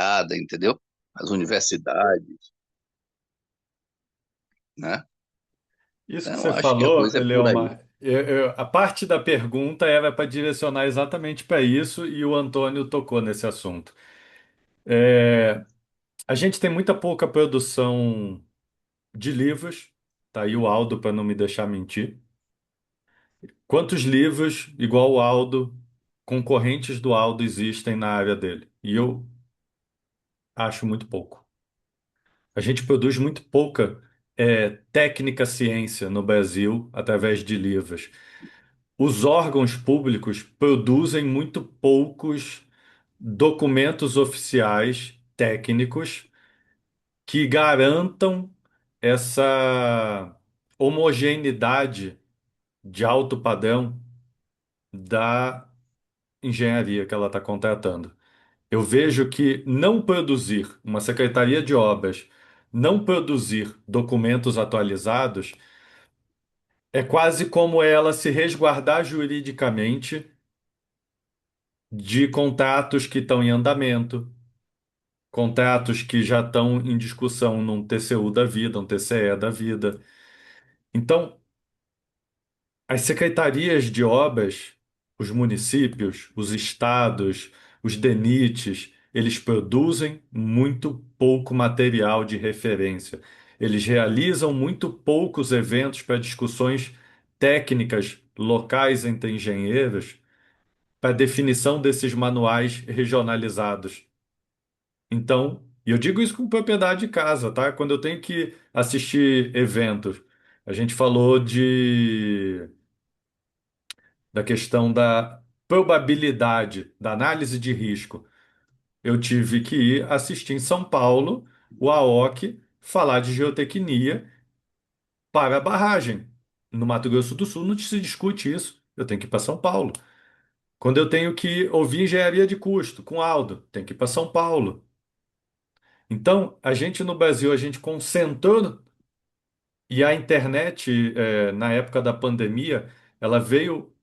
criada, entendeu? As universidades, né? Isso que Então, você acho que a falou, coisa é por aí. Eleomar, a parte da pergunta era para direcionar exatamente para isso e o Antônio tocou nesse assunto. É, a gente tem muita pouca produção de livros, tá aí o Aldo para não me deixar mentir. Quantos livros, igual o Aldo, concorrentes do Aldo existem na área dele? E eu acho muito pouco. A gente produz muito pouca técnica ciência no Brasil através de livros. Os órgãos públicos produzem muito poucos documentos oficiais técnicos que garantam essa homogeneidade de alto padrão da engenharia que ela está contratando. Eu vejo que não produzir uma secretaria de obras, não produzir documentos atualizados, é quase como ela se resguardar juridicamente de contratos que estão em andamento, contratos que já estão em discussão num TCU da vida, um TCE da vida. Então, as secretarias de obras, os municípios, os estados, os DENITs, eles produzem muito pouco material de referência. Eles realizam muito poucos eventos para discussões técnicas locais entre engenheiros, para definição desses manuais regionalizados. Então, e eu digo isso com propriedade de casa, tá? Quando eu tenho que assistir eventos, a gente falou da questão da probabilidade, da análise de risco. Eu tive que ir assistir em São Paulo o AOC falar de geotecnia para a barragem. No Mato Grosso do Sul não se discute isso. Eu tenho que ir para São Paulo. Quando eu tenho que ouvir engenharia de custo com Aldo, tenho que ir para São Paulo. Então, a gente no Brasil, a gente concentrou e a internet, na época da pandemia, ela veio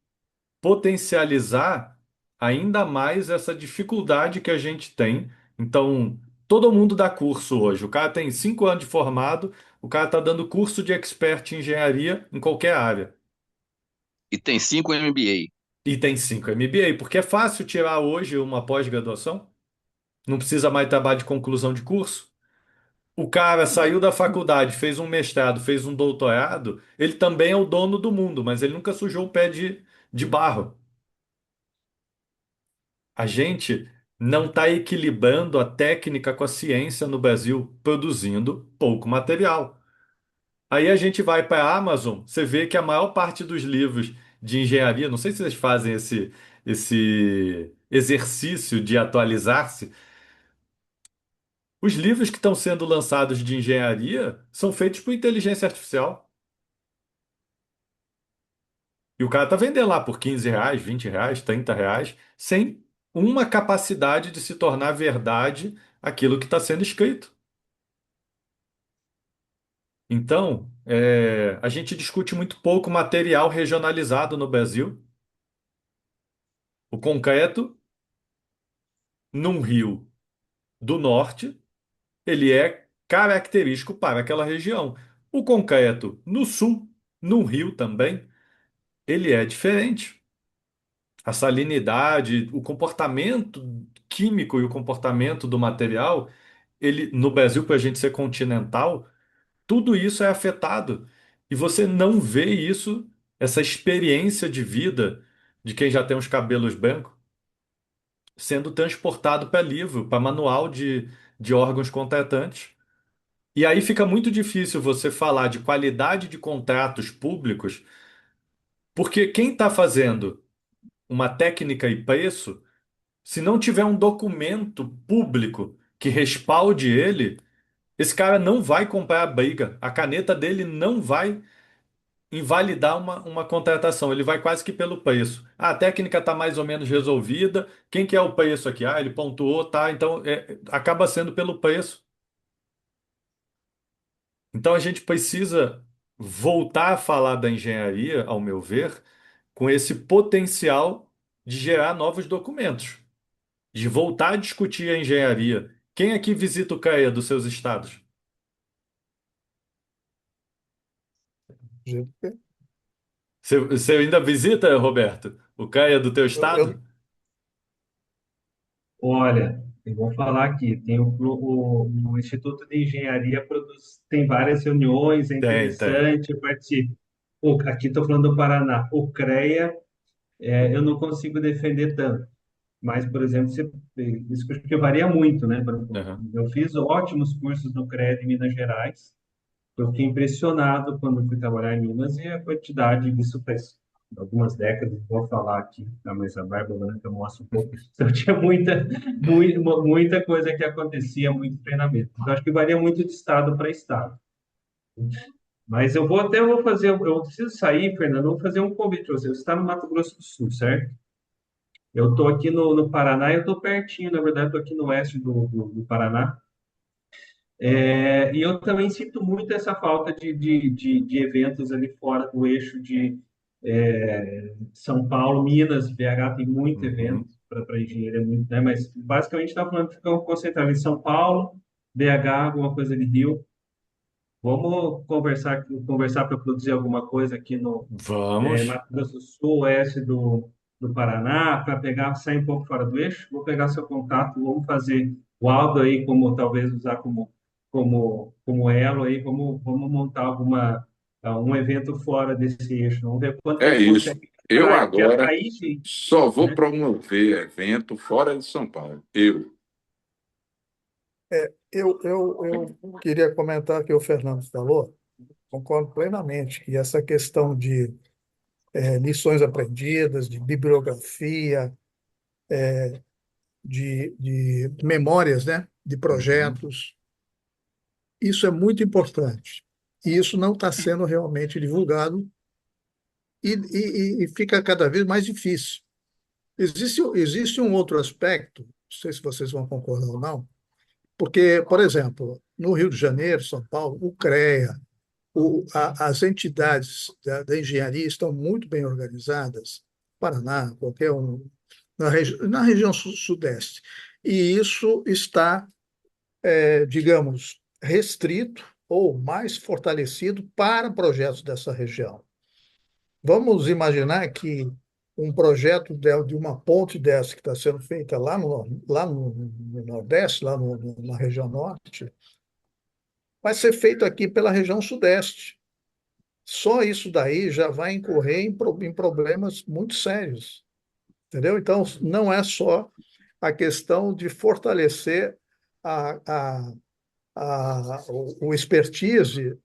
potencializar ainda mais essa dificuldade que a gente tem. Então, todo mundo dá curso hoje. O cara tem 5 anos de formado, o cara está dando curso de expert em engenharia em qualquer área. E tem 5 MBA. E tem 5 MBA, porque é fácil tirar hoje uma pós-graduação. Não precisa mais trabalho de conclusão de curso. O cara saiu da faculdade, fez um mestrado, fez um doutorado, ele também é o dono do mundo, mas ele nunca sujou o pé de barro. A gente não está equilibrando a técnica com a ciência no Brasil, produzindo pouco material. Aí a gente vai para a Amazon, você vê que a maior parte dos livros de engenharia, não sei se vocês fazem esse exercício de atualizar-se, os livros que estão sendo lançados de engenharia são feitos por inteligência artificial. E o cara tá vendendo lá por R$ 15, R$ 20, R$ 30, sem uma capacidade de se tornar verdade aquilo que está sendo escrito. Então, a gente discute muito pouco material regionalizado no Brasil. O concreto, num rio do norte, ele é característico para aquela região. O concreto, no sul, num rio também, ele é diferente. A salinidade, o comportamento químico e o comportamento do material, ele no Brasil, para a gente ser continental, tudo isso é afetado. E você não vê isso, essa experiência de vida de quem já tem os cabelos brancos, sendo transportado para livro, para manual de órgãos contratantes. E aí fica muito difícil você falar de qualidade de contratos públicos, porque quem está fazendo uma técnica e preço, se não tiver um documento público que respalde ele, esse cara não vai comprar a briga. A caneta dele não vai invalidar uma contratação. Ele vai quase que pelo preço. Ah, a técnica está mais ou menos resolvida. Quem que é o preço aqui? Ah, ele pontuou, tá. Então, acaba sendo pelo preço. Então, a gente precisa voltar a falar da engenharia, ao meu ver, com esse potencial de gerar novos documentos, de voltar a discutir a engenharia, Quem aqui visita o CREA dos seus estados? Gente, Você ainda visita, Roberto, o CREA do teu estado? eu, Olha, eu vou falar aqui, tem o Instituto de Engenharia tem várias reuniões, é Tem. interessante, eu participo. Aqui estou falando do Paraná, o CREA, eu não consigo defender tanto, mas, por exemplo, isso porque varia muito, né? Por exemplo, Aham. eu fiz ótimos cursos no CREA de Minas Gerais, eu fiquei impressionado quando fui trabalhar em Minas e a quantidade disso faz algumas décadas, vou falar aqui, tá, mas a Bárbara Branca mostra um pouco. Então tinha muita coisa que acontecia, muito treinamento. Então acho que varia muito de estado para estado. Mas eu vou fazer, eu preciso sair, Fernando, eu vou fazer um convite para você. Você está no Mato Grosso do Sul, certo? Eu estou aqui no Paraná, eu estou pertinho, na verdade, estou aqui no oeste do Paraná. E eu também sinto muito essa falta de eventos ali fora do eixo de São Paulo, Minas, BH tem muito evento Uhum. para engenharia, muito, né? Mas basicamente está falando que ficam concentrados em São Paulo, BH, alguma coisa de Rio. Vamos conversar para produzir alguma coisa aqui no Vamos. Mato Grosso do Sul, oeste do Paraná, para pegar, sair um pouco fora do eixo. Vou pegar seu contato, vamos fazer o Aldo aí, como talvez usar como elo aí, vamos montar um evento fora desse eixo. Vamos ver quanto que a É gente isso. consegue Eu de agora atrair gente, só vou né? promover evento fora de São Paulo. Eu. eu queria comentar que o Fernando falou, concordo plenamente, que essa questão de lições aprendidas, de bibliografia, de memórias, né, de Uhum. projetos, isso é muito importante. E isso não está sendo realmente divulgado e fica cada vez mais difícil. Existe um outro aspecto, não sei se vocês vão concordar ou não, porque, por exemplo, no Rio de Janeiro, São Paulo, o CREA, as entidades da engenharia estão muito bem organizadas, Paraná, qualquer um, na região sudeste. E isso está, digamos, restrito ou mais fortalecido para projetos dessa região. Vamos imaginar que um projeto de uma ponte dessa que está sendo feita lá no Nordeste, na região Norte, vai ser feito aqui pela região Sudeste. Só isso daí já vai incorrer em problemas muito sérios, entendeu? Então, não é só a questão de fortalecer a, a, o expertise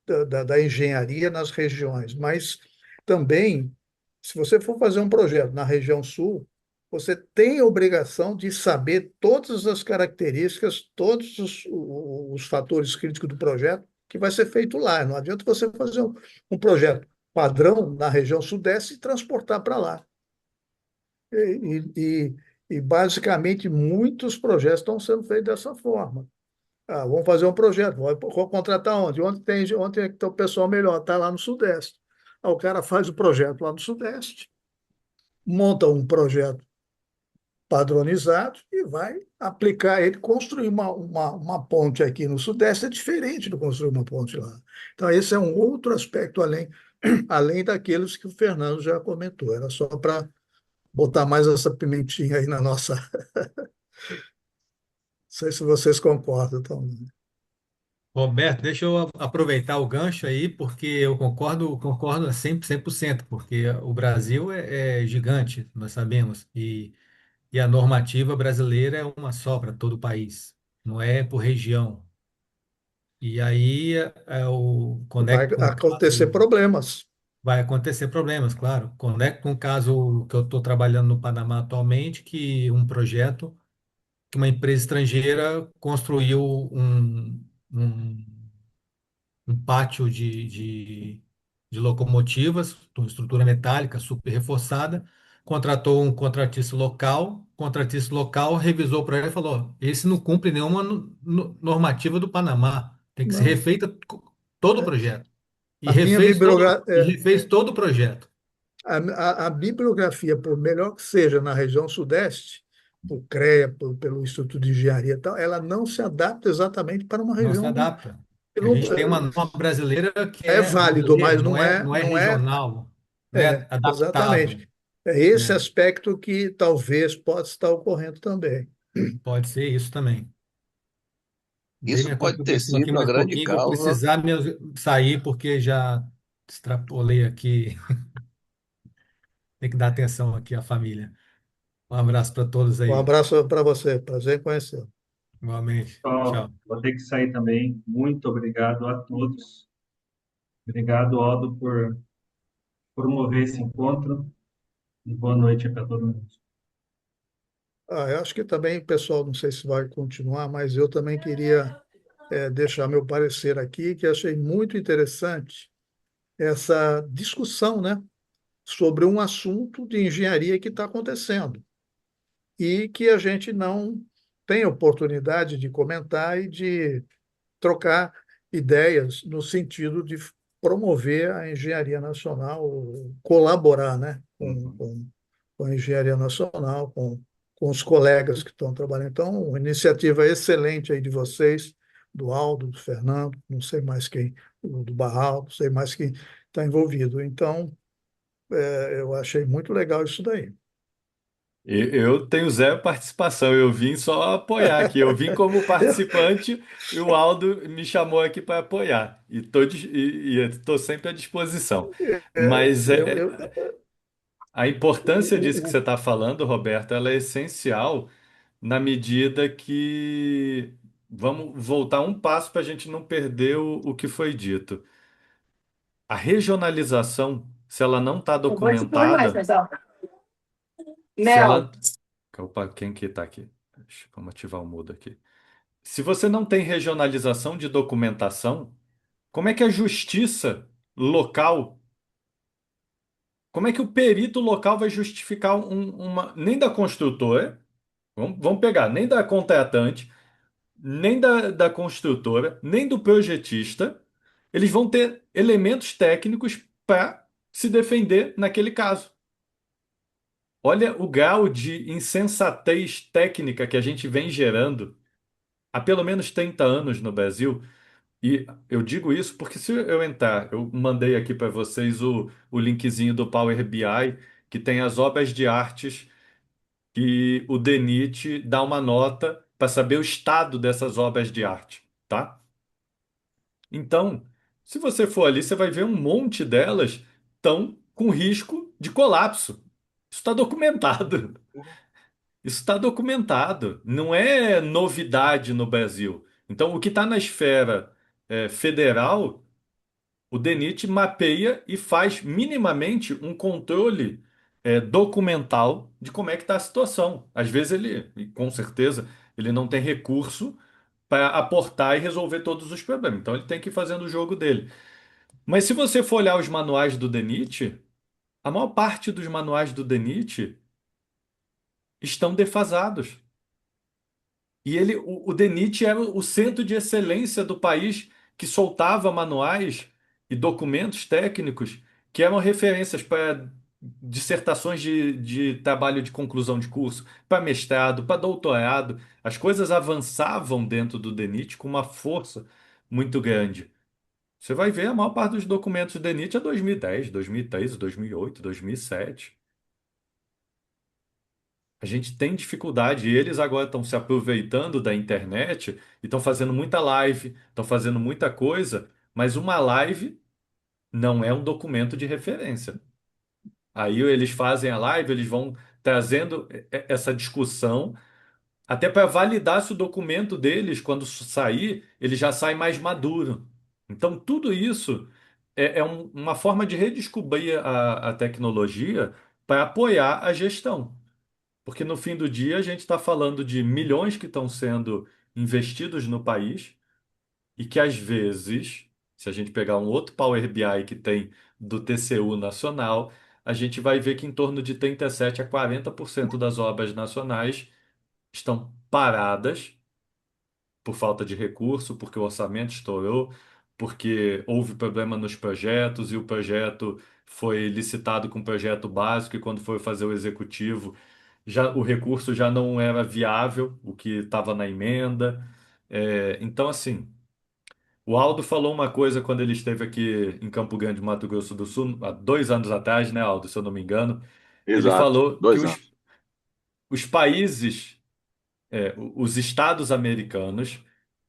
da engenharia nas regiões, mas também, se você for fazer um projeto na região sul, você tem a obrigação de saber todas as características, todos os fatores críticos do projeto que vai ser feito lá. Não adianta você fazer um projeto padrão na região sudeste e transportar para lá. E, basicamente, muitos projetos estão sendo feitos dessa forma. Ah, vamos fazer um projeto. Vou contratar onde? Onde é que está o pessoal melhor? Está lá no Sudeste. Ah, o cara faz o projeto lá no Sudeste, monta um projeto padronizado e vai aplicar ele, construir uma ponte aqui no Sudeste é diferente de construir uma ponte lá. Então, esse é um outro aspecto além daqueles que o Fernando já comentou. Era só para botar mais essa pimentinha aí na nossa. Não sei se vocês concordam também. Roberto, deixa eu aproveitar o gancho aí, porque eu concordo a 100%, porque o Brasil é gigante, nós sabemos, e a normativa brasileira é uma só para todo o país, não é por região. E aí eu Vai conecto com o acontecer caso, problemas. vai acontecer problemas, claro. Conecto com o caso que eu estou trabalhando no Panamá atualmente, que um projeto que uma empresa estrangeira construiu um um pátio de locomotivas, com estrutura metálica super reforçada, contratou um o contratista local revisou o projeto e falou: esse não cumpre nenhuma normativa do Panamá, tem que ser Não. refeita todo o É, projeto. A minha E refez todo o projeto. a bibliografia, por melhor que seja na região sudeste, por CREA, pelo Instituto de Engenharia e tal, ela não se adapta exatamente para uma Não se região do. adapta. A gente tem uma norma brasileira que É é válido, brasileira, mas não é não é. regional, não é É, adaptável, exatamente. É esse né? aspecto que talvez possa estar ocorrendo também. Pode ser isso também. Dei Isso minha pode ter contribuição aqui sido a mais um grande pouquinho, vou causa. precisar sair porque já extrapolei aqui. Tem que dar atenção aqui à família. Um abraço para todos Um aí. abraço para você, prazer em conhecê-lo. Igualmente. Só Tchau. vou ter que sair também. Muito obrigado a todos. Obrigado, Aldo, por promover esse encontro. E boa noite para todo mundo. Eu acho que também, pessoal, não sei se vai continuar, mas eu também queria deixar meu parecer aqui, que achei muito interessante essa discussão, né, sobre um assunto de engenharia que está acontecendo e que a gente não tem oportunidade de comentar e de trocar ideias no sentido de promover a engenharia nacional, colaborar, né, Uhum. com a engenharia nacional, com os colegas que estão trabalhando. Então, uma iniciativa excelente aí de vocês, do Aldo, do Fernando, não sei mais quem, do Barral, não sei mais quem está envolvido. Então, eu achei muito legal isso daí. Eu tenho zero participação, eu vim só apoiar aqui. Eu vim como Eu, participante e o Aldo me chamou aqui para apoiar. E estou sempre à disposição. Mas eu, eu, a importância disso que o, você está falando, Roberto, ela é essencial na medida que vamos voltar um passo para a gente não perder o que foi dito. A regionalização, se ela não está Eu vou te pôr mais, documentada, pessoal. se Mel. ela. Opa, quem que está aqui? Vamos ativar o mudo aqui. Se você não tem regionalização de documentação, como é que a justiça local, como é que o perito local vai justificar nem da construtora, vamos pegar, nem da contratante, nem da construtora, nem do projetista, eles vão ter elementos técnicos para se defender naquele caso. Olha o grau de insensatez técnica que a gente vem gerando há pelo menos 30 anos no Brasil. E eu digo isso porque se eu entrar, eu mandei aqui para vocês o linkzinho do Power BI, que tem as obras de artes e o DENIT dá uma nota para saber o estado dessas obras de arte, tá? Então, se você for ali, você vai ver um monte delas estão com risco de colapso. Isso está documentado. Isso está documentado. Não é novidade no Brasil. Então, o que está na esfera federal, o DENIT mapeia e faz minimamente um controle documental de como é que está a situação. Às vezes e com certeza, ele não tem recurso para aportar e resolver todos os problemas. Então, ele tem que ir fazendo o jogo dele. Mas se você for olhar os manuais do DENIT, a maior parte dos manuais do DENIT estão defasados. E o DENIT era o centro de excelência do país que soltava manuais e documentos técnicos que eram referências para dissertações de trabalho de conclusão de curso, para mestrado, para doutorado. As coisas avançavam dentro do DENIT com uma força muito grande. Você vai ver a maior parte dos documentos do DENIT é 2010, 2013, 2008, 2007. A gente tem dificuldade, e eles agora estão se aproveitando da internet e estão fazendo muita live, estão fazendo muita coisa, mas uma live não é um documento de referência. Aí eles fazem a live, eles vão trazendo essa discussão, até para validar se o documento deles, quando sair, ele já sai mais maduro. Então, tudo isso é uma forma de redescobrir a tecnologia para apoiar a gestão. Porque no fim do dia a gente está falando de milhões que estão sendo investidos no país e que às vezes, se a gente pegar um outro Power BI que tem do TCU nacional, a gente vai ver que em torno de 37 a 40% das obras nacionais estão paradas por falta de recurso, porque o orçamento estourou, porque houve problema nos projetos e o projeto foi licitado com projeto básico e quando foi fazer o executivo o recurso já não era viável, o que estava na emenda. Então, assim, o Aldo falou uma coisa quando ele esteve aqui em Campo Grande, Mato Grosso do Sul, há 2 anos atrás, né, Aldo, se eu não me engano. Ele Exato, falou que 2 anos. os países, os estados americanos,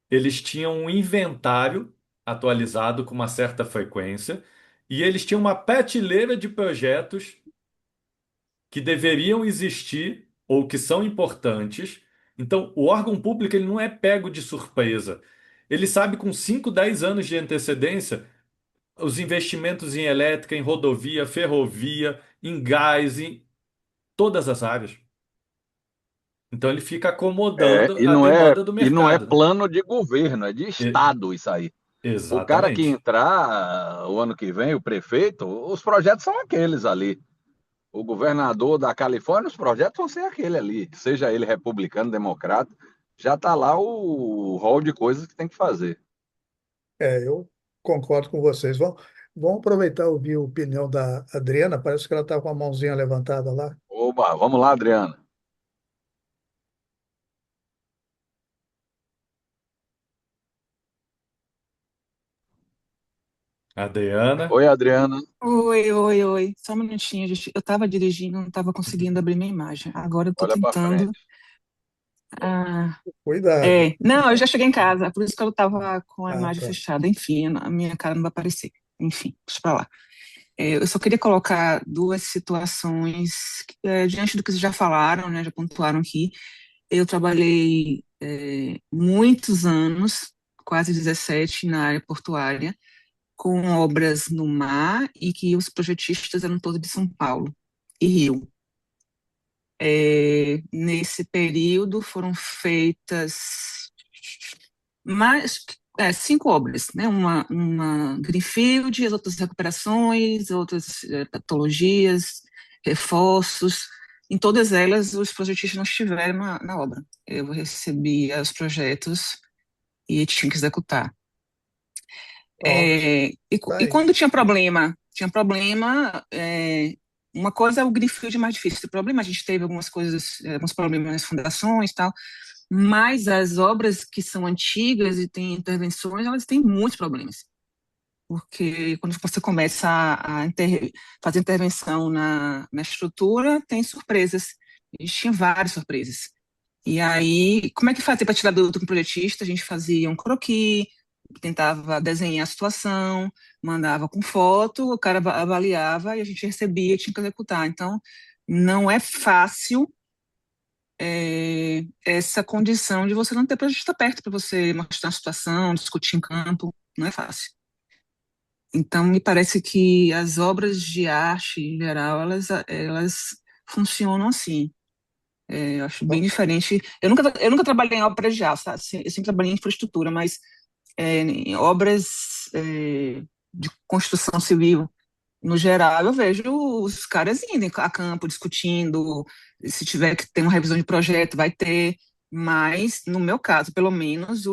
eles tinham um inventário atualizado com uma certa frequência e eles tinham uma prateleira de projetos que deveriam existir ou que são importantes. Então, o órgão público ele não é pego de surpresa. Ele sabe com 5, 10 anos de antecedência os investimentos em elétrica, em rodovia, ferrovia, em gás, em todas as áreas. Então, ele fica É, acomodando e a não é, demanda do e não é mercado, né? plano de governo, é de E- Estado isso aí. O cara que exatamente. entrar o ano que vem, o prefeito, os projetos são aqueles ali. O governador da Califórnia, os projetos vão ser aquele ali, seja ele republicano, democrata, já está lá o rol de coisas que tem que fazer. Eu concordo com vocês. Vamos aproveitar e ouvir a opinião da Adriana. Parece que ela está com a mãozinha levantada lá. Oba, vamos lá, Adriana. Adriana, Oi, Adriana. Oi, oi, oi. Só um minutinho, gente. Eu estava dirigindo, não estava conseguindo abrir minha imagem. Agora eu estou Olha para tentando. frente. Ah, Cuidado. não, eu já cheguei em casa, por isso que eu estava com a Ah, imagem tá. fechada. Enfim, a minha cara não vai aparecer. Enfim, deixa pra lá. Eu só queria colocar duas situações diante do que vocês já falaram, né? Já pontuaram aqui. Eu trabalhei muitos anos, quase 17, na área portuária, com obras no mar e que os projetistas eram todos de São Paulo e Rio. Nesse período foram feitas mais 5 obras, né? Uma greenfield, as outras recuperações, outras patologias, reforços. Em todas elas, os projetistas não estiveram na obra. Eu recebia os projetos e tinha que executar. Pronto. Tá E aí. quando tinha problema, uma coisa é o greenfield mais difícil. O problema, a gente teve algumas coisas, alguns problemas nas fundações e tal, mas as obras que são antigas e têm intervenções, elas têm muitos problemas. Porque quando você começa fazer intervenção na estrutura, tem surpresas. A gente tinha várias surpresas. E aí, como é que fazia para tirar dúvida com o projetista? A gente fazia um croquis, tentava desenhar a situação, mandava com foto, o cara avaliava e a gente recebia e tinha que executar. Então, não é fácil essa condição de você não ter projetista perto para você mostrar a situação, discutir em campo, não é fácil. Então, me parece que as obras de arte, em geral, elas funcionam assim. Eu acho bem diferente. Eu nunca trabalhei em obra de arte, tá? Eu sempre trabalhei em infraestrutura, mas em obras de construção civil, no geral, eu vejo os caras indo a campo, discutindo, se tiver que ter uma revisão de projeto, vai ter, mas, no meu caso, pelo menos,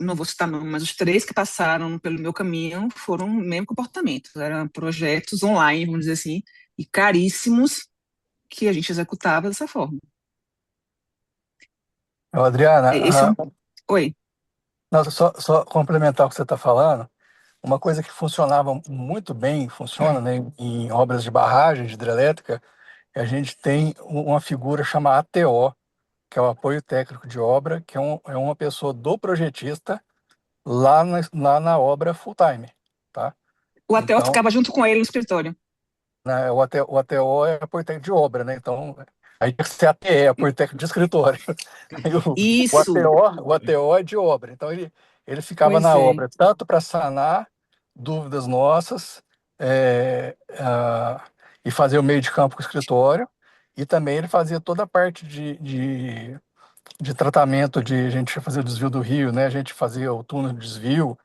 não vou citar nome, mas os 3 que passaram pelo meu caminho foram o mesmo comportamento, eram projetos online, vamos dizer assim, e caríssimos, que a gente executava dessa forma. Ô, Adriana, Esse é um... Oi. não, só complementar o que você está falando, uma coisa que funcionava muito bem, funciona, né, em obras de barragem, de hidrelétrica, a gente tem uma figura chamada ATO, que é o apoio técnico de obra, que é uma pessoa do projetista lá na obra full time, tá? O ATO Então, ficava junto com ele no escritório. né, o ATO é apoio técnico de obra, né? Então, aí tem que ser ATE, apoio técnico de escritório. Aí o Isso, ATO é de obra. Então, ele ficava pois na é. obra tanto para sanar dúvidas nossas, e fazer o meio de campo com o escritório, e também ele fazia toda a parte de tratamento, a gente fazia o desvio do rio, né? A gente fazia o túnel de desvio.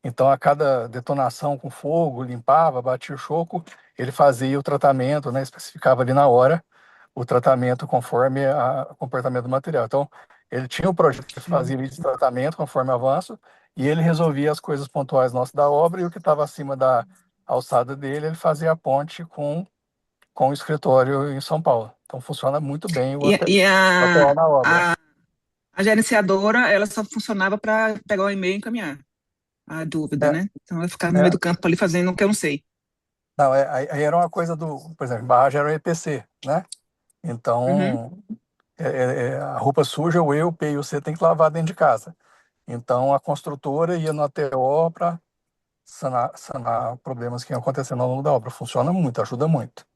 Então, a cada detonação com fogo, limpava, batia o choco, ele fazia o tratamento, né? Especificava ali na hora o tratamento conforme o comportamento do material. Então, ele tinha um projeto que fazia esse tratamento conforme o avanço, e ele resolvia as coisas pontuais nossas da obra, e o que estava acima da alçada dele, ele fazia a ponte com com o escritório em São Paulo. Então funciona muito bem E, e o ATO na obra. a gerenciadora, ela só funcionava para pegar o e-mail e encaminhar a dúvida, É, né? Então, eu ficava no meio é, do campo ali fazendo o que eu não sei. não, aí era uma coisa por exemplo, em barragem era o EPC, né? Uhum. Então, a roupa suja, o E, o P e o C tem que lavar dentro de casa. Então, a construtora ia no ATO para sanar problemas que iam acontecendo ao longo da obra. Funciona muito, ajuda muito.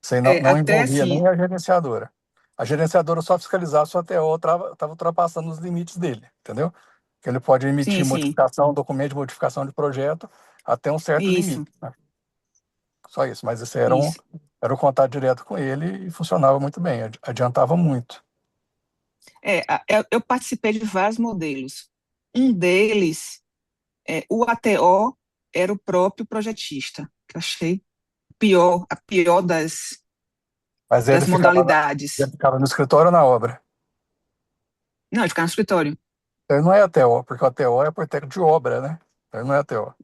Isso aí não Até envolvia assim, nem a gerenciadora. A gerenciadora só fiscalizava se o ATO estava ultrapassando os limites dele, entendeu? Que ele pode emitir sim, sim, modificação, documento de modificação de projeto até um certo isso, limite, né? Só isso. Mas esse isso. era um contato direto com ele e funcionava muito bem, adiantava muito. Eu participei de vários modelos. Um deles, o ATO era o próprio projetista, que eu achei a pior Mas das modalidades. ele ficava no escritório ou na obra. Não, ele ficava no escritório. Ele não é ATO, porque o ATO é por técnico de obra, né? Ele não é ATO.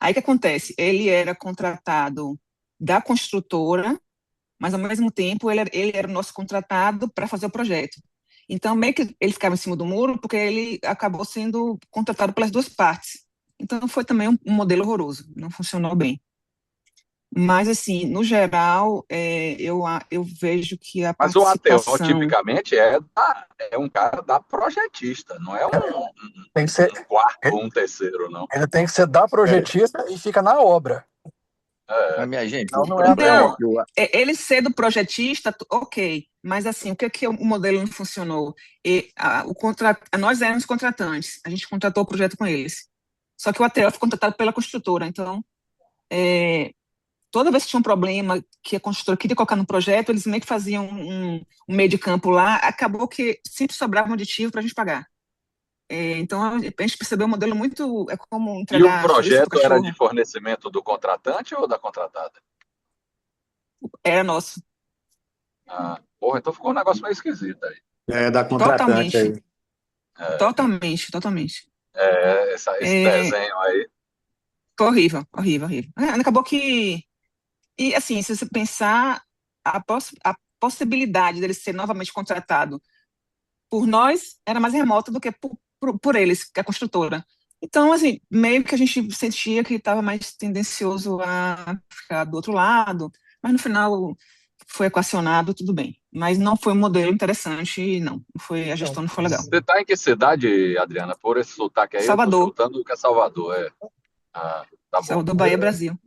Aí o que acontece? Ele era contratado da construtora, mas ao mesmo tempo ele era o nosso contratado para fazer o projeto. Então, meio que ele ficava em cima do muro, porque ele acabou sendo contratado pelas duas partes. Então, foi também um modelo horroroso, não funcionou bem. Mas, assim, no geral, eu vejo que a Mas o ATO, participação. tipicamente, é um cara da projetista, não é Tem que ser, um quarto ou um terceiro, não. ele tem que ser da É, projetista e fica na obra. Mas, É, minha gente, Não, o não é problema é Não, ATO. que o, ele ser do projetista, ok. Mas, assim, o que que o modelo não funcionou? Nós éramos contratantes, a gente contratou o projeto com eles. Só que o ATL foi contratado pela construtora. Então, é, toda vez que tinha um problema que a construtora queria colocar no projeto, eles meio que faziam um meio de campo lá. Acabou que sempre sobrava um aditivo para a gente pagar. Então, a gente percebeu um modelo muito. É como e o entregar chouriço para o projeto era de cachorro. fornecimento do contratante ou da contratada? Era nosso. Ah, porra, então ficou um negócio meio esquisito aí. É da contratante Totalmente. aí. É, Totalmente, totalmente. esse É, desenho aí. Foi horrível, horrível, horrível. Acabou que. E, assim, se você pensar, a possibilidade dele ser novamente contratado por nós era mais remota do que por eles, que é a construtora. Então, assim, meio que a gente sentia que estava mais tendencioso a ficar do outro lado, mas no final foi equacionado, tudo bem. Mas não foi um modelo interessante, não. A então, gestão não foi legal. Você tá em que cidade, Adriana? Por esse sotaque aí, eu tô Salvador, chutando que é Salvador. Ah, tá bom. Salvador, Bahia, Brasil.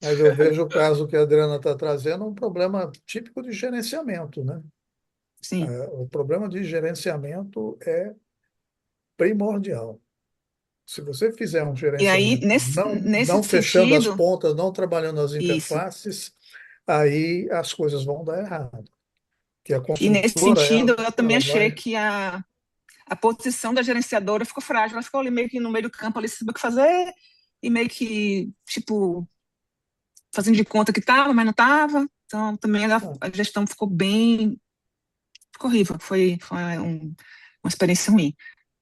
mas eu vejo o caso que a Adriana está trazendo um problema típico de gerenciamento, né? Sim. O problema de gerenciamento é primordial. Se você fizer um E aí, gerenciamento nesse não fechando as sentido, pontas, não trabalhando as isso. interfaces, aí as coisas vão dar errado. Que a E nesse construtora, sentido, eu também ela achei vai. que a posição da gerenciadora ficou frágil. Ela ficou ali meio que no meio do campo, ali, sem saber o que fazer, e meio que, tipo, fazendo de conta que estava, mas não estava. Então, também a gestão ficou bem. Ficou horrível. Foi uma experiência ruim.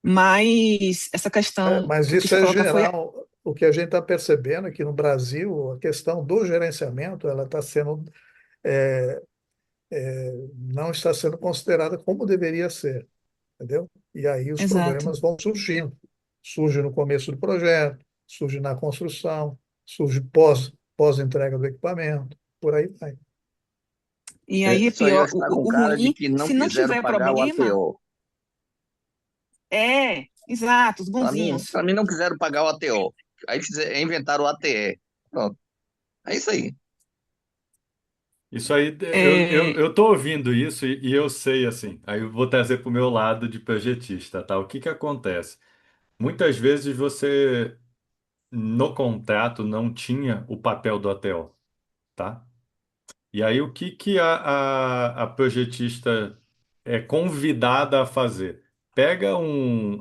Mas essa questão Mas que eu quis isso é colocar foi. geral. O que a gente está percebendo é que no Brasil a questão do gerenciamento ela está sendo é, não está sendo considerada como deveria ser, entendeu? E aí os Exato. problemas vão surgindo. Surge no começo do projeto, surge na construção, surge pós entrega do equipamento, por aí vai. E aí é isso aí pior. está com O cara de ruim, que não se não quiseram tiver pagar o problema, ATO. exato, os Para bonzinhos. mim, não quiseram pagar o ATO. Aí inventaram o ATE. Pronto. É isso aí. Isso aí, É, eu tô ouvindo isso e eu sei assim. Aí eu vou trazer para o meu lado de projetista, tá? O que que acontece? Muitas vezes você no contrato não tinha o papel do ATO, tá? E aí o que que a projetista é convidada a fazer? Pega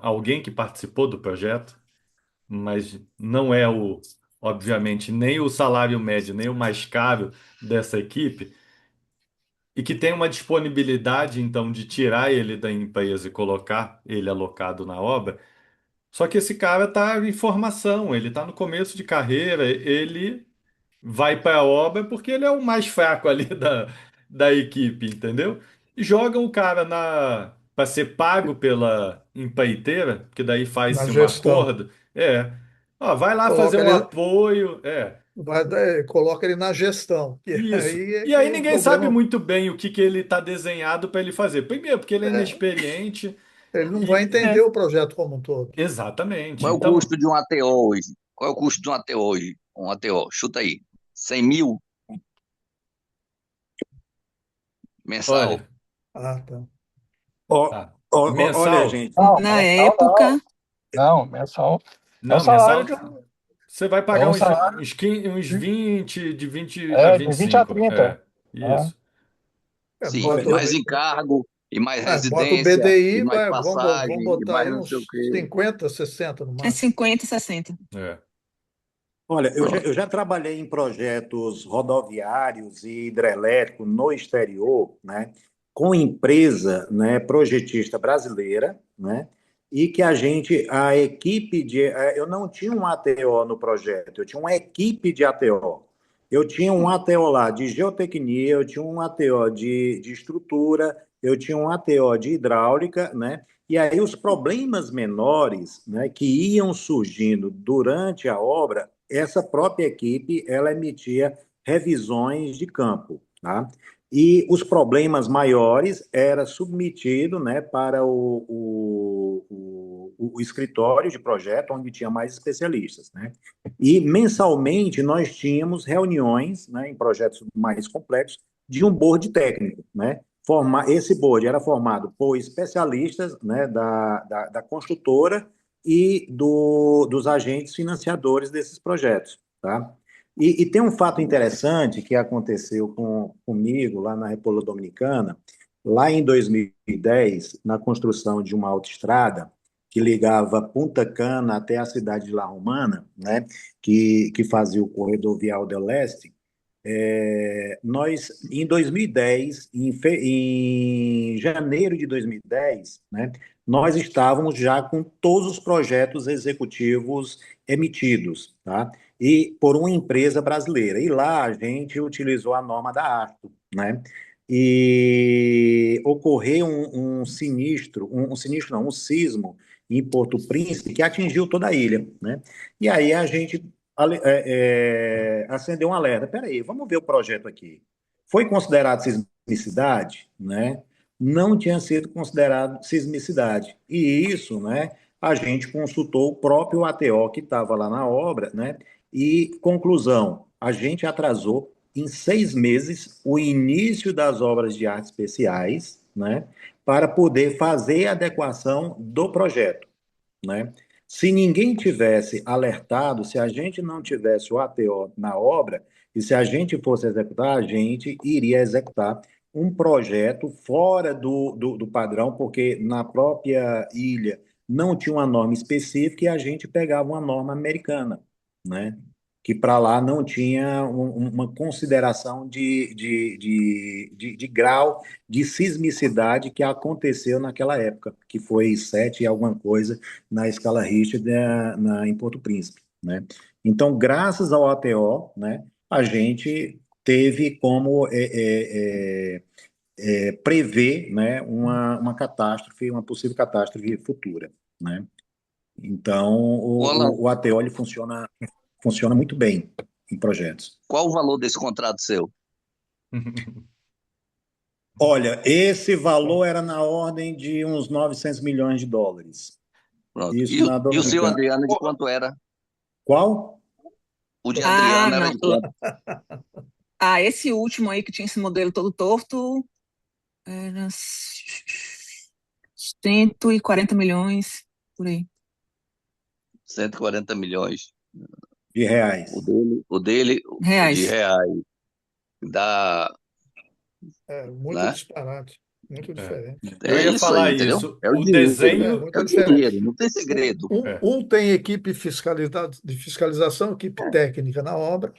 alguém que participou do projeto, mas não é obviamente, nem o salário médio, nem o mais caro dessa equipe e que tem uma disponibilidade, então, de tirar ele da empresa e colocar ele alocado na obra. Só que esse cara está em formação, ele está no começo de carreira, ele vai para a obra porque ele é o mais fraco ali da equipe, entendeu? E jogam o cara para ser pago pela empreiteira, que daí na faz-se um gestão. acordo. É. Ó, vai lá fazer Coloca um ele, apoio. É. coloca ele na gestão, que Isso. aí é E aí que o ninguém sabe problema muito bem o que que ele está desenhado para ele fazer. Primeiro, porque ele é é, inexperiente. ele não vai E entender o projeto como um todo. exatamente. Qual é o Então, custo de um ATO hoje? Qual é o custo de um ATO hoje? Um ATO, chuta aí. 100 mil mensal? olha, Ah, tá. Ó, ah, olha, mensal. gente, Não, Na mensal não. época, Não, mensal. É o Não, salário mensal. de um, Você vai é pagar um uns, salário uns 20, de 20 a de 20 a 25. 30. É, Né? isso. Sim, olha, e mais encargo, e mais Bota o residência, e BDI, mais vamos passagem, e botar mais aí não sei o uns quê. 50, 60 no é máximo. 50, 60. É. olha, Pronto. eu já trabalhei em projetos rodoviários e hidrelétricos no exterior, né, com empresa, né, projetista brasileira, né, e que a equipe eu não tinha um ATO no projeto, eu tinha uma equipe de ATO. Eu tinha um ATO lá de geotecnia, eu tinha um ATO de estrutura, eu tinha um ATO de hidráulica, né, e aí os problemas menores, né, que iam surgindo durante a obra, essa própria equipe ela emitia revisões de campo, tá? E os problemas maiores era submetido, né, para o escritório de projeto, onde tinha mais especialistas, né? E mensalmente nós tínhamos reuniões, né, em projetos mais complexos, de um board técnico, né? Esse board era formado por especialistas, né, da construtora e dos agentes financiadores desses projetos, tá? E tem um fato interessante que aconteceu comigo lá na República Dominicana, lá em 2010, na construção de uma autoestrada que ligava Punta Cana até a cidade de La Romana, né, que fazia o corredor vial do leste. Nós, em 2010, em janeiro de 2010, né, nós estávamos já com todos os projetos executivos emitidos, tá? E por uma empresa brasileira. E lá a gente utilizou a norma da ARTO, né? E ocorreu um sinistro, um sinistro não, um sismo em Porto Príncipe que atingiu toda a ilha, né? E aí a gente acender um alerta. Peraí, vamos ver o projeto aqui. Foi considerado sismicidade, né? Não tinha sido considerado sismicidade. E isso, né? A gente consultou o próprio ATO que estava lá na obra, né? E conclusão, a gente atrasou em 6 meses o início das obras de artes especiais, né? Para poder fazer a adequação do projeto, né? Se ninguém tivesse alertado, se a gente não tivesse o ATO na obra, e se a gente fosse executar, a gente iria executar um projeto fora do padrão, porque na própria ilha não tinha uma norma específica e a gente pegava uma norma americana, né? Que para lá não tinha uma consideração de grau de sismicidade que aconteceu naquela época, que foi 7 e alguma coisa na escala Richter em Porto Príncipe, né? Então, graças ao ATO, né, a gente teve como prever, né, uma catástrofe, uma possível catástrofe futura, né? Então, Ô, Alan, o ATO ele funciona muito bem em projetos. qual o valor desse contrato seu? Olha, esse valor era na ordem de uns 900 milhões de dólares. Pronto. Isso na E o seu Dominicana. Adriano, de quanto era? Qual? O de Ah, Adriano era não. de quanto? Ah, esse último aí que tinha esse modelo todo torto, era 140 milhões, por aí. 140 milhões. De reais. O de Reais. reais. Dá, Muito né? disparate, muito É. diferente. Eu É ia isso aí, falar entendeu? isso. É o O dinheiro. É desenho. É muito o diferente. dinheiro, não tem segredo. É. Um tem equipe de fiscalização, equipe técnica na obra,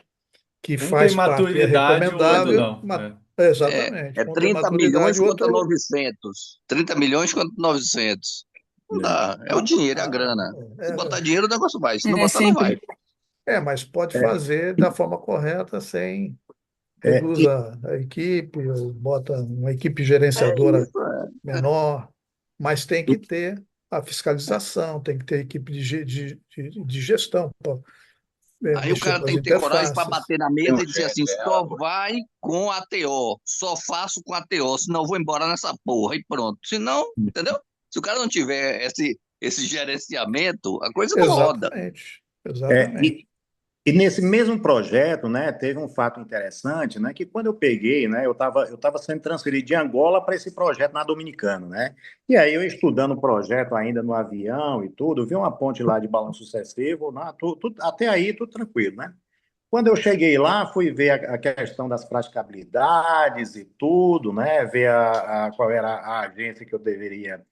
que Um tem faz parte e é maturidade, o outro recomendável, não. É. exatamente. É Um tem 30 maturidade, milhões o contra outro. 900. 30 milhões contra 900. Não É. dá. É o dinheiro, é a grana. Se É, botar dinheiro, o negócio vai. Se não É botar, não vai. sempre. Mas pode É, fazer da forma correta, sem é, reduz a equipe, ou bota uma equipe gerenciadora Isso, menor, mas tem que ter a fiscalização, tem que ter equipe de gestão para Aí o mexer cara com as tem que ter coragem para interfaces. bater na Tem mesa um e dizer chefe assim: só dela, vai com a TO, só faço com a TO, senão eu vou embora nessa porra e pronto. Senão, entendeu? Se o cara não tiver esse gerenciamento, a coisa não roda. Exatamente, é, exatamente. e, e nesse mesmo projeto, né, teve um fato interessante, né, que quando eu peguei, né, eu tava sendo transferido de Angola para esse projeto na Dominicana, né, e aí eu estudando o projeto ainda no avião e tudo, vi uma ponte lá de balanço sucessivo, né, até aí tudo tranquilo, né. Quando eu cheguei lá, fui ver a questão das praticabilidades e tudo, né, ver qual era a agência que eu deveria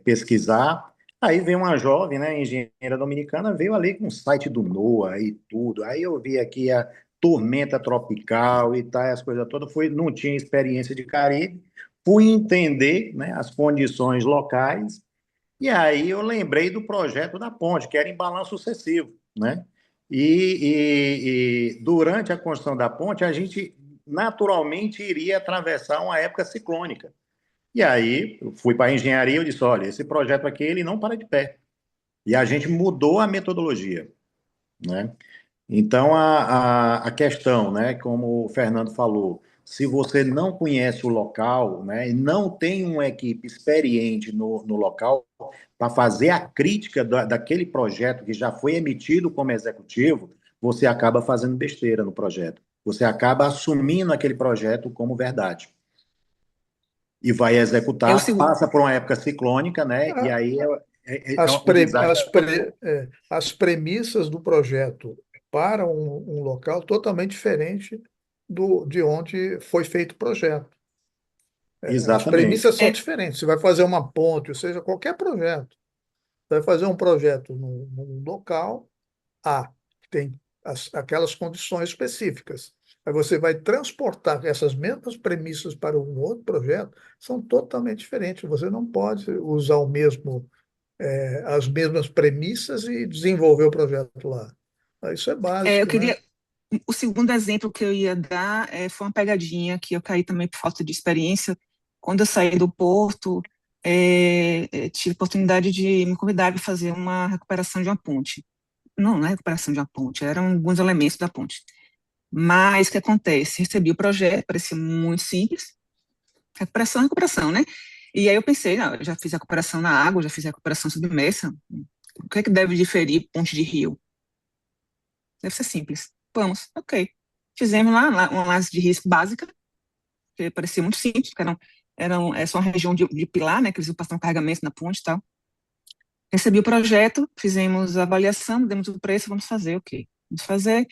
pesquisar. Aí veio uma jovem, né, engenheira dominicana, veio ali com o site do NOAA e tudo. Aí eu vi aqui a tormenta tropical e tal, as coisas todas. Não tinha experiência de Caribe, fui entender, né, as condições locais, e aí eu lembrei do projeto da ponte, que era em balanço sucessivo, né? E durante a construção da ponte, a gente naturalmente iria atravessar uma época ciclônica. E aí, eu fui para a engenharia e eu disse, olha, esse projeto aqui, ele não para de pé. E a gente mudou a metodologia, né? Então, a questão, né, como o Fernando falou, se você não conhece o local, né, e não tem uma equipe experiente no local para fazer a crítica daquele projeto que já foi emitido como executivo, você acaba fazendo besteira no projeto. Você acaba assumindo aquele projeto como verdade e vai É o executar, segundo. passa por uma época ciclônica, né? E aí o desastre. As premissas do projeto para um local totalmente diferente de onde foi feito o projeto. As Exatamente. premissas são diferentes. Você vai fazer uma ponte, ou seja, qualquer projeto. Você vai fazer um projeto num local A, que tem aquelas condições específicas. Aí você vai transportar essas mesmas premissas para um outro projeto, são totalmente diferentes. Você não pode usar as mesmas premissas e desenvolver o projeto lá. Isso é Eu básico, né? queria. O segundo exemplo que eu ia dar foi uma pegadinha que eu caí também por falta de experiência. Quando eu saí do Porto, tive a oportunidade de me convidar para fazer uma recuperação de uma ponte. Não, não é recuperação de uma ponte, eram alguns elementos da ponte. Mas o que acontece? Recebi o projeto, parecia muito simples. Recuperação, recuperação, né? E aí eu pensei, não, eu já fiz recuperação na água, já fiz recuperação submersa. O que é que deve diferir ponte de rio? Deve ser simples. Vamos, ok. Fizemos lá uma análise de risco básica, que parecia muito simples, porque é só uma região de pilar, né, que eles iam passar um carregamento na ponte e tal. Recebi o projeto, fizemos a avaliação, demos o preço, vamos fazer, ok. Vamos fazer.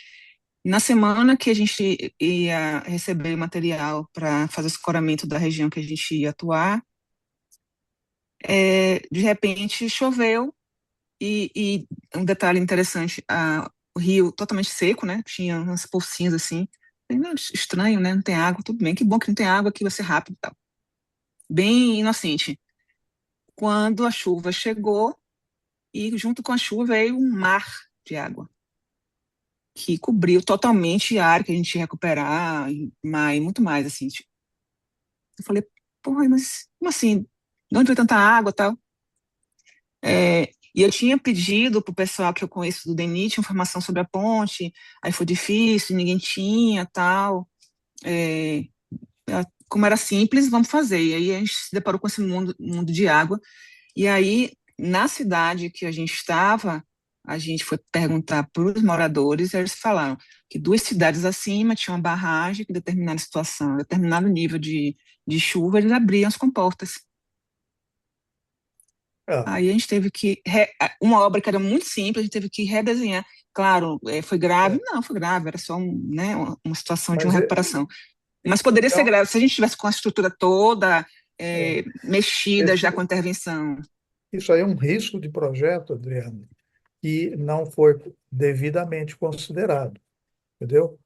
Na semana que a gente ia receber material para fazer o escoramento da região que a gente ia atuar, de repente choveu e um detalhe interessante, o rio totalmente seco, né? Tinha umas pocinhas assim. Falei, não, estranho, né? Não tem água, tudo bem. Que bom que não tem água, que vai ser rápido e tal. Bem inocente. Quando a chuva chegou e junto com a chuva veio um mar de água que cobriu totalmente a área que a gente ia recuperar e muito mais assim. Tipo. Eu falei, porra, mas como assim? De onde veio tanta água, e tal? E eu tinha pedido para o pessoal que eu conheço do DENIT informação sobre a ponte, aí foi difícil, ninguém tinha, tal. É, como era simples, vamos fazer. E aí a gente se deparou com esse mundo de água. E aí, na cidade que a gente estava, a gente foi perguntar para os moradores, e eles falaram que 2 cidades acima tinha uma barragem que, em determinada situação, determinado nível de chuva, eles abriam as comportas. Ah, Aí a gente teve que. Uma obra que era muito simples, a gente teve que redesenhar. Claro, foi grave? é. Não, foi grave, era só né, uma situação de uma Mas recuperação. Mas poderia ser então, grave se a gente tivesse com a estrutura toda é, mexida já com esse, a intervenção. isso aí é um risco de projeto, Adriano, que não foi devidamente considerado, entendeu?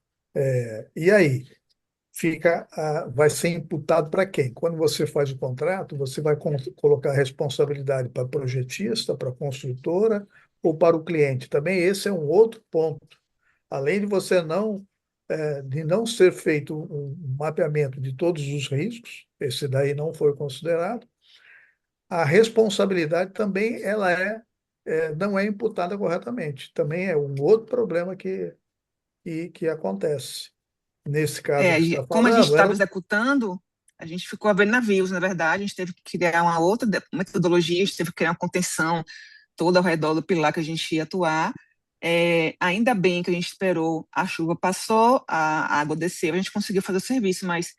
E aí? vai ser imputado para quem? Quando você faz o contrato, você vai colocar a responsabilidade para projetista, para a construtora ou para o cliente. Também esse é um outro ponto. Além de você de não ser feito um mapeamento de todos os riscos, esse daí não foi considerado, a responsabilidade também não é imputada corretamente. Também é um outro problema que acontece. Nesse caso que você está Como a gente falando, estava executando, a gente ficou a ver navios, na verdade, a gente teve que criar uma outra metodologia, a gente teve que criar uma contenção toda ao redor do pilar que a gente ia atuar. Ainda bem que a gente esperou, a chuva passou, a água desceu, a gente conseguiu fazer o serviço, mas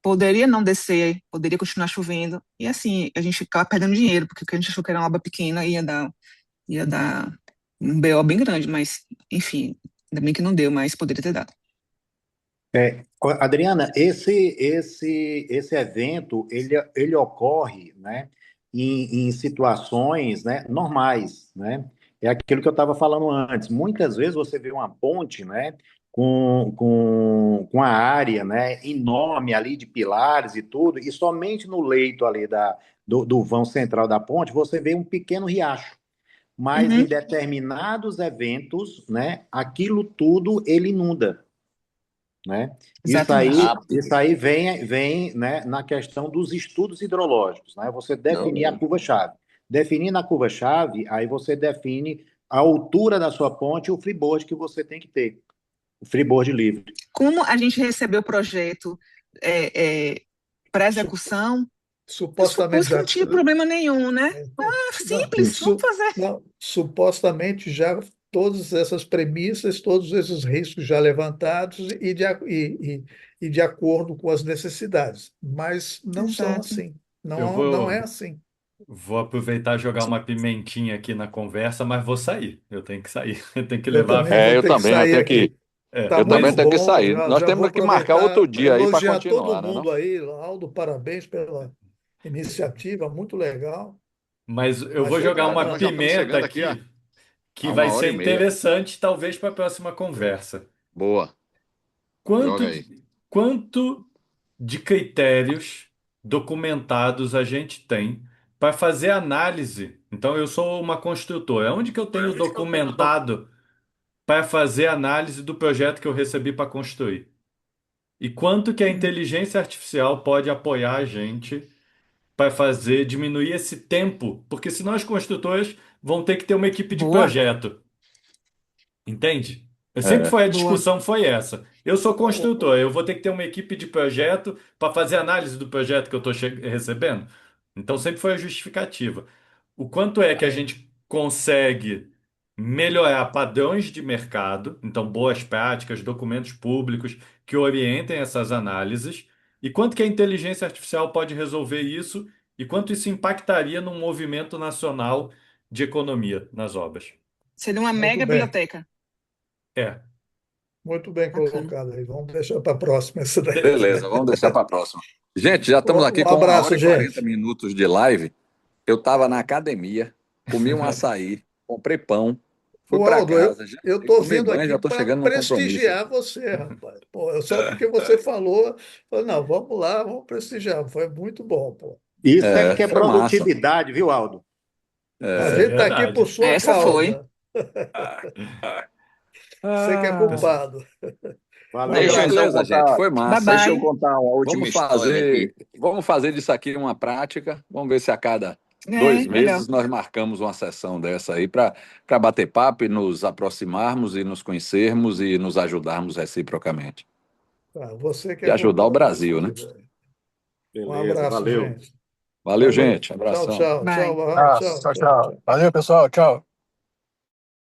poderia não descer, poderia continuar chovendo, e assim, a gente ficava perdendo dinheiro, porque o que a gente achou que era uma obra pequena ia dar um BO bem grande, mas, enfim, ainda bem que não deu, mas poderia ter dado. Adriana, esse evento, ele ocorre, né, em situações, né, normais, né? É aquilo que eu estava falando antes. Muitas vezes você vê uma ponte, né, com a área, né, enorme ali de pilares e tudo, e somente no leito ali do vão central da ponte você vê um pequeno riacho. Mas em determinados eventos, né, aquilo tudo ele inunda. Né? Isso aí vem, né, na questão dos estudos hidrológicos, né? Você definir a curva-chave. Definindo a curva-chave, aí você define a altura da sua ponte e o freeboard que você tem que ter, o freeboard livre. Como a gente recebeu o projeto para execução, supostamente não tinha problema nenhum, né? Simples, vamos fazer. Supostamente já todas essas premissas, todos esses riscos já levantados e de acordo com as necessidades, mas não são assim, não é assim. Vou aproveitar e jogar uma pimentinha aqui na conversa, mas vou sair. Eu tenho que sair. Eu tenho que levar. Eu também tenho que sair. Nós temos que marcar outro dia aí para continuar, todo mundo aí, Aldo, parabéns pela iniciativa, muito legal. Mas eu vou jogar uma pimenta aqui que vai ser interessante, talvez, para a próxima conversa. Boa. Quanto de critérios documentados a gente tem para fazer análise? Então, eu sou uma construtora. Onde que eu tenho documentado para fazer análise do projeto que eu recebi para construir? E quanto que a inteligência artificial pode apoiar a gente para diminuir esse tempo? Porque senão as construtoras vão ter que ter uma equipe de projeto. Entende? Sempre foi a discussão foi essa. Eu sou construtor, eu vou ter que ter uma equipe de projeto para fazer análise do projeto que eu estou recebendo. Então sempre foi a justificativa. O quanto é que a gente consegue melhorar padrões de mercado, então boas práticas, documentos públicos que orientem essas análises, e quanto que a inteligência artificial pode resolver isso e quanto isso impactaria num movimento nacional de economia nas obras. Seria uma mega biblioteca. Muito bem colocado aí. Vamos deixar para a próxima essa daí. Beleza, vamos deixar para a próxima. Gente, já estamos aqui com 1 hora e 40 minutos de live. Eu estava na academia, comi um açaí, comprei pão, fui para casa. Eu estou vindo aqui para prestigiar você, rapaz. Pô, só porque você falou, não, vamos lá, vamos prestigiar. Foi muito bom, pô. Isso que é produtividade, viu, Aldo? A gente está aqui por sua causa. Foi. Você que é culpado. Beleza, gente. Foi massa. Deixa eu contar uma última história aqui. Vamos fazer disso aqui uma prática. Vamos ver se a cada 2 meses nós marcamos uma sessão dessa aí para bater papo e nos aproximarmos e nos conhecermos e nos ajudarmos reciprocamente. Você que e ajudar o Brasil, né? Beleza, um abraço, valeu. Gente. Valeu, gente. Abração. Tchau. Valeu, pessoal. Tchau.